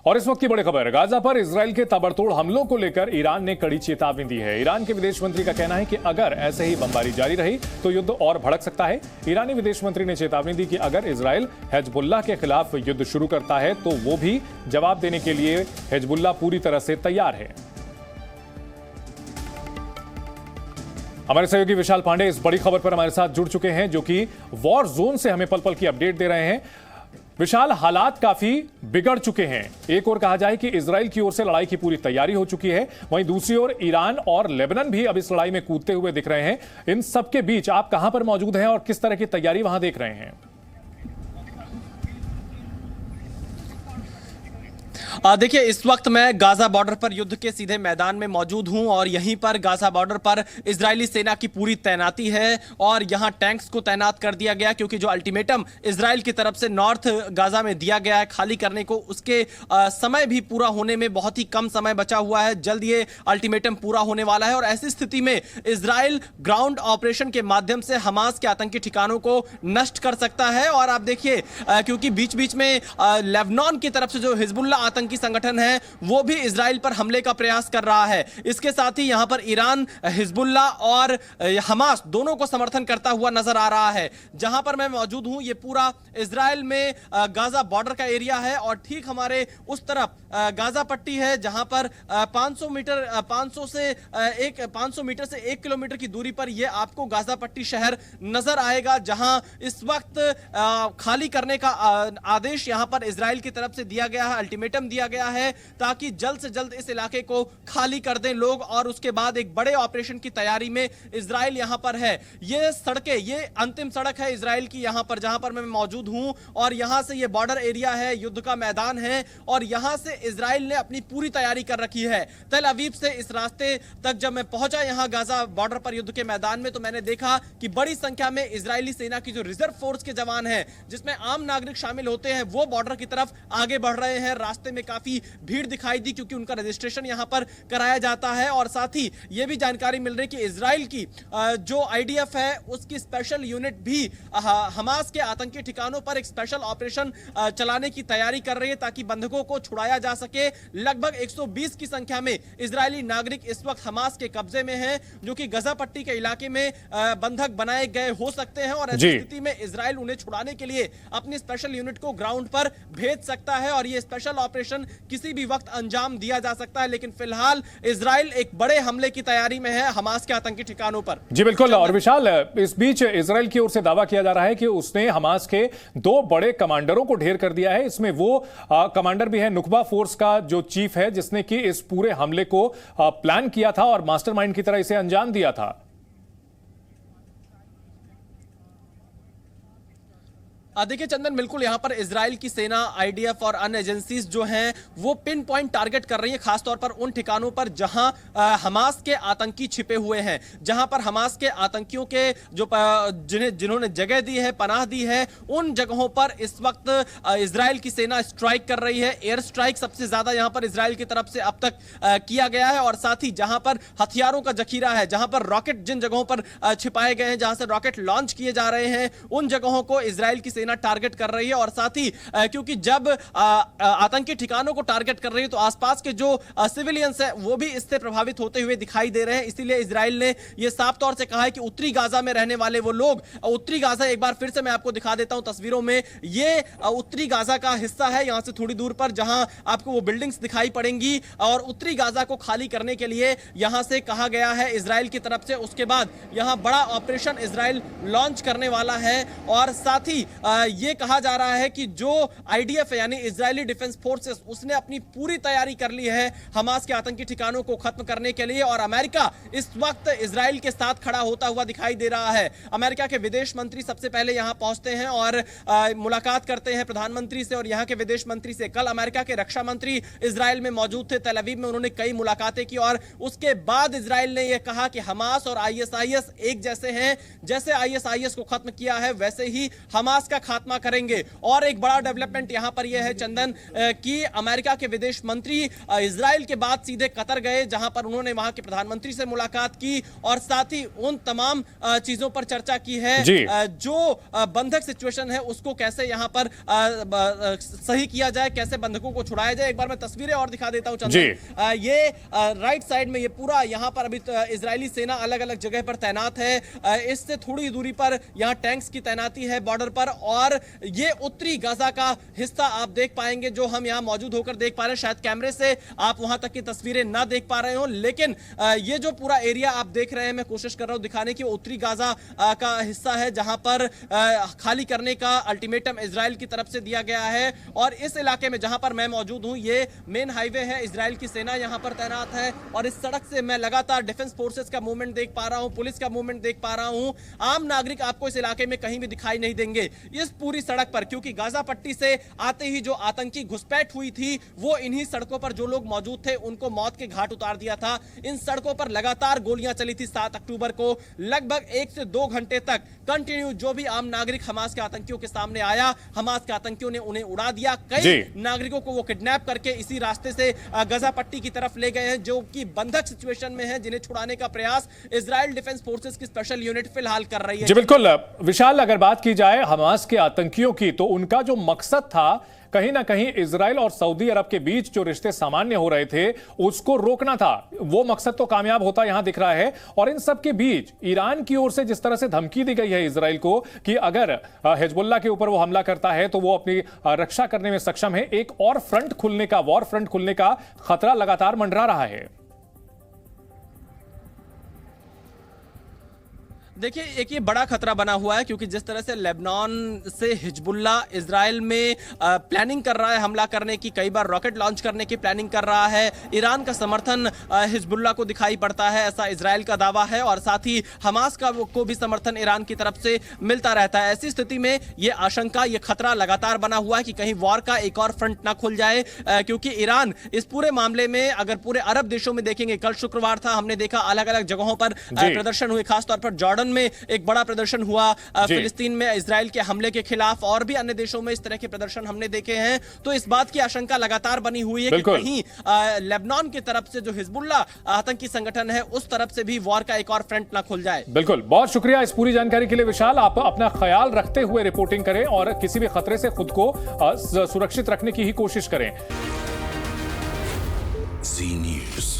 और इस वक्त की बड़ी खबर, गाजा पर इजराइल के ताबड़तोड़ हमलों को लेकर ईरान ने कड़ी चेतावनी दी है। ईरान के विदेश मंत्री का कहना है कि अगर ऐसे ही बमबारी जारी रही तो युद्ध और भड़क सकता है। ईरानी विदेश मंत्री ने चेतावनी दी कि अगर इजराइल हिजबुल्लाह के खिलाफ युद्ध शुरू करता है तो वो भी जवाब देने के लिए हिजबुल्लाह पूरी तरह से तैयार है। हमारे सहयोगी विशाल पांडे इस बड़ी खबर पर हमारे साथ जुड़ चुके हैं, जो कि वॉर जोन से हमें पल पल की अपडेट दे रहे हैं। विशाल, हालात काफी बिगड़ चुके हैं। एक ओर कहा जाए कि इजराइल की ओर से लड़ाई की पूरी तैयारी हो चुकी है, वहीं दूसरी ओर ईरान और लेबनान भी अब इस लड़ाई में कूदते हुए दिख रहे हैं। इन सबके बीच आप कहां पर मौजूद हैं और किस तरह की तैयारी वहां देख रहे हैं? देखिए, इस वक्त मैं गाजा बॉर्डर पर युद्ध के सीधे मैदान में मौजूद हूं और यहीं पर गाजा बॉर्डर पर इजरायली सेना की पूरी तैनाती है और यहां टैंक्स को तैनात कर दिया गया, क्योंकि जो अल्टीमेटम इजराइल की तरफ से नॉर्थ गाजा में दिया गया है खाली करने को, उसके समय भी पूरा होने में बहुत ही कम समय बचा हुआ है। जल्द ये अल्टीमेटम पूरा होने वाला है और ऐसी स्थिति में इजराइल ग्राउंड ऑपरेशन के माध्यम से हमास के आतंकी ठिकानों को नष्ट कर सकता है। और आप देखिए, क्योंकि बीच बीच में लेबनान की तरफ से जो हिजबुल्लाह आतंकी संगठन है वो भी इजराइल पर हमले का प्रयास कर रहा है। इसके साथ ही यहां पर ईरान हिजबुल्लाह और हमास दोनों को समर्थन करता हुआ नजर आ रहा है। जहां पर मैं मौजूद हूं, ये पूरा इजराइल में गाजा बॉर्डर का एरिया है और ठीक हमारे उस तरफ गाजा पट्टी है, जहां पर 500 मीटर से 1 किलोमीटर की दूरी पर यह आपको गाजा पट्टी शहर नजर आएगा, जहां इस वक्त खाली करने का आदेश यहां पर इजराइल की तरफ से दिया गया है, अल्टीमेटम दिया गया है ताकि जल्द से जल्द इस इलाके को खाली कर दें लोग और उसके बाद एक बड़े ऑपरेशन की तैयारी में इजराइल यहां पर है। ये सड़कें, ये अंतिम सड़क है इजराइल की यहां पर, जहां पर मैं मौजूद हूं और यहां से ये बॉर्डर एरिया है, युद्ध का मैदान है और यहां से इजराइल ने अपनी पूरी तैयारी कर रखी है। तेल अवीव से इस रास्ते तक जब मैं पहुंचा यहां गाजा बॉर्डर पर युद्ध के मैदान में, तो मैंने देखा कि बड़ी संख्या में इजरायली सेना की जो रिजर्व फोर्स के जवान हैं, जिसमें आम नागरिक शामिल होते हैं, वो बॉर्डर की तरफ आगे बढ़ रहे हैं। रास्ते में काफी भीड़ दिखाई दी क्योंकि उनका रजिस्ट्रेशन यहां पर कराया जाता है और साथ ही यह भी जानकारी मिल रही कि इजराइल की जो आईडीएफ है उसकी स्पेशल यूनिट भी हमास के आतंकी ठिकानों पर एक स्पेशल ऑपरेशन चलाने की तैयारी कर रही है ताकि बंधकों को छुड़ाया जा सके। लगभग 120 की संख्या में इजरायली नागरिक इस वक्त हमास के कब्जे में हैं, जो कि गजा पट्टी के इलाके में बंधक बनाए गए हो सकते हैं और ऐसी स्थिति में इजराइल उन्हें छुड़ाने के लिए अपनी स्पेशल यूनिट को ग्राउंड पर भेज सकता है और यह स्पेशल ऑपरेशन किसी भी वक्त अंजाम दिया जा सकता है। लेकिन फिलहाल इजराइल एक बड़े हमले की तैयारी में है हमास के आतंकी ठिकानों पर। जी बिल्कुल। और विशाल, इस बीच इजराइल की ओर से दावा किया जा रहा है कि उसने हमास के 2 बड़े कमांडरों को ढेर कर दिया है। इसमें वो कमांडर भी है, नुकबा फोर्स का जो चीफ है, जिसने कि इस पूरे हमले को प्लान किया था और मास्टरमाइंड की तरह इसे अंजाम दिया था। देखिए चंदन, बिल्कुल यहां पर इजराइल की सेना, आईडीएफ और अन्य एजेंसीज जो हैं वो पिन पॉइंट टारगेट कर रही है, खासतौर पर उन ठिकानों पर जहां हमास के आतंकी छिपे हुए हैं, जहां पर हमास के आतंकियों के जो जिन्होंने जगह दी है, पनाह दी है, उन जगहों पर इस वक्त इजराइल की सेना स्ट्राइक कर रही है। एयर स्ट्राइक सबसे ज्यादा यहां पर इजराइल की तरफ से अब तक किया गया है और साथ ही जहां पर हथियारों का जखीरा है, जहां पर रॉकेट जिन जगहों पर छिपाए गए हैं, जहां से रॉकेट लॉन्च किए जा रहे हैं, उन जगहों को इजराइल की टारगेट कर रही है। और साथ ही क्योंकि जब आतंकी ठिकानों को टारगेट कर रही है तो आसपास के जो सिविलियंस हैं वो भी इससे प्रभावित होते हुए दिखाई दे रहे हैं। इसीलिए इजराइल ने यह साफ तौर से कहा है कि उत्तरी गाजा में रहने वाले वो लोग, उत्तरी गाजा एक बार फिर से मैं आपको दिखा देता हूं तस्वीरों में, ये उत्तरी गाजा का हिस्सा है, यहां से थोड़ी दूर पर जहां आपको वो बिल्डिंग्स दिखाई पड़ेंगी और उत्तरी गाजा को खाली करने के लिए यहां से कहा गया है इजराइल की तरफ से। उसके बाद यहां बड़ा ऑपरेशन इजराइल लॉन्च करने वाला है और साथ ही यह कहा जा रहा है कि जो आईडीएफ है यानी इजरायली डिफेंस फोर्सेस, उसने अपनी पूरी तैयारी कर ली है हमास के आतंकी ठिकानों को खत्म करने के लिए और अमेरिका इस वक्त इजराइल के साथ खड़ा होता हुआ दिखाई दे रहा है। अमेरिका के विदेश मंत्री सबसे पहले यहां पहुंचते हैं और मुलाकात करते हैं प्रधानमंत्री से और यहां के विदेश मंत्री से। कल अमेरिका के रक्षा मंत्री इजराइल में मौजूद थे, तेल अवीव में उन्होंने कई मुलाकातें की और उसके बाद इजराइल ने यह कहा कि हमास और आईएसआईएस एक जैसे हैं, जैसे आईएसआईएस को खत्म किया है वैसे ही हमास का खात्मा करेंगे। और एक बड़ा डेवलपमेंट यहां पर यह है चंदन कि अमेरिका के विदेश मंत्री इजराइल के बाद सीधे कतर गए, जहां पर उन्होंने वहां के प्रधानमंत्री से मुलाकात की और साथ ही उन तमाम चीजों पर चर्चा की है जो बंधक सिचुएशन है उसको कैसे यहां पर सही किया जाए, कैसे बंधकों को छुड़ाया जाए। एक बार मैं तस्वीरें और दिखा देता हूं चंदन। ये राइट साइड में ये पूरा यहां पर अभी इजरायली सेना अलग अलग जगह पर तैनात है। इससे थोड़ी दूरी पर यहां टैंक्स की तैनाती है बॉर्डर पर। और ये उत्तरी गाजा का हिस्सा आप देख पाएंगे जो हम यहां मौजूद होकर देख पा रहे हैं। शायद कैमरे से आप वहां तक की तस्वीरें ना देख पा रहे हो, लेकिन ये जो पूरा एरिया आप देख रहे हैं, मैं कोशिश कर रहा हूं दिखाने की, उत्तरी गाजा का हिस्सा है जहां पर खाली करने का अल्टीमेटम इजराइल की तरफ से दिया गया है। और इस इलाके में जहां पर मैं मौजूद हूं, ये मेन हाईवे है, इजराइल की सेना यहां पर तैनात है और इस सड़क से मैं लगातार डिफेंस फोर्सेस का मूवमेंट देख पा रहा हूं, पुलिस का मूवमेंट देख पा रहा हूं। आम नागरिक आपको इस इलाके में कहीं भी दिखाई नहीं देंगे इस पूरी सड़क पर, क्योंकि गाजा पट्टी से आते ही जो आतंकी घुसपैठ हुई थी वो इन्हीं सड़कों पर जो लोग मौजूद थे उनको मौत के घाट उतार दिया था। इन सड़कों पर लगातार गोलियां चली थी 7 अक्टूबर को। लगभग 1 से 2 घंटे तक कंटिन्यू जो भी आम नागरिक हमास के आतंकियों के सामने आया, हमास के आतंकियों ने उन्हें उड़ा दिया। कई नागरिकों को वो किडनैप करके इसी रास्ते से गाजा पट्टी की तरफ ले गए हैं जो कि बंधक सिचुएशन में है, जिन्हें छुड़ाने का प्रयास इजराइल डिफेंस फोर्सेस की स्पेशल यूनिट फिलहाल कर रही है। जी बिल्कुल विशाल, अगर बात की जाए हमास के आतंकियों की, तो उनका जो मकसद था कहीं ना कहीं इजराइल और सऊदी अरब के बीच जो रिश्ते सामान्य हो रहे थे उसको रोकना था। वो मकसद तो कामयाब होता यहां दिख रहा है। और इन सब के बीच ईरान की ओर से जिस तरह से धमकी दी गई है इजराइल को कि अगर हिजबुल्लाह के ऊपर वो हमला करता है तो वो अपनी रक्षा करने में सक्षम है, एक और फ्रंट खुलने का, वॉर फ्रंट खुलने का खतरा लगातार मंडरा रहा है। देखिए, एक ये बड़ा खतरा बना हुआ है क्योंकि जिस तरह से लेबनान से हिजबुल्ला इजराइल में प्लानिंग कर रहा है हमला करने की, कई बार रॉकेट लॉन्च करने की प्लानिंग कर रहा है। ईरान का समर्थन हिजबुल्ला को दिखाई पड़ता है, ऐसा इजराइल का दावा है। और साथ ही हमास को भी समर्थन ईरान की तरफ से मिलता रहता है। ऐसी स्थिति में ये आशंका, ये खतरा लगातार बना हुआ है कि कहीं वॉर का एक और फ्रंट ना खुल जाए, क्योंकि ईरान इस पूरे मामले में अगर पूरे अरब देशों में देखेंगे, कल शुक्रवार था, हमने देखा अलग अलग जगहों पर प्रदर्शन हुए, खासतौर पर जॉर्डन में एक बड़ा प्रदर्शन हुआ, फिलिस्तीन में इजराइल के हमले के खिलाफ, और भी अन्य देशों में इस तरह के प्रदर्शन हमने देखे हैं। तो इस बात की आशंका लगातार बनी हुई है कि कहीं लेबनान की तरफ से जो हिजबुल्ला आतंकी संगठन है उस तरफ से भी वॉर का एक और फ्रंट ना खुल जाए। बिल्कुल, बहुत शुक्रिया इस पूरी जानकारी के लिए विशाल। आप अपना ख्याल रखते हुए रिपोर्टिंग करें और किसी भी खतरे से खुद को सुरक्षित रखने की ही कोशिश करें। जी न्यूज़।